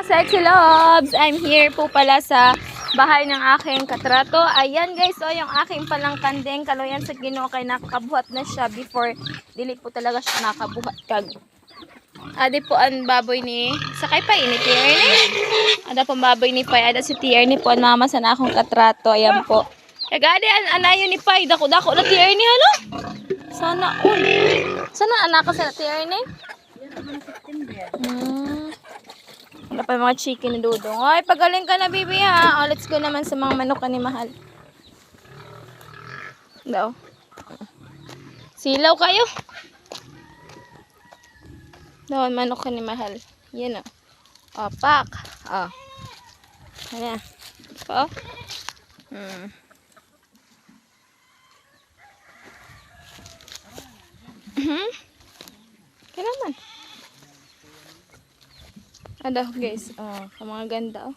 Sexy loves! I'm here po pala sa bahay ng aking katrato. Ayan guys, so yung aking palang kandeng kaloyan sa Ginoo kay nakabuhat na siya before dili po talaga siya nakabuhat kag. Adi po ang baboy ni sakay pa ini Tier ni. Ada po baboy ni Pai, ada si Tier ni po ang mama sa akong katrato. Ayan po. Kag adi an anayo ni Pai, dako-dako na Tier ni halo. Sana all. Sana anak ka sa Tier ni. Wala pa mga chicken na dudong. Ay, pagaling ka na, baby, ha? Oh, let's go naman sa mga manok ni Mahal. Daw. Silaw kayo. Daw, manok ni Mahal. Yan, oh. Oh, pak. Oh. Ayan. Oh. Kaya naman. Ada guys, oh, mga ganda oh.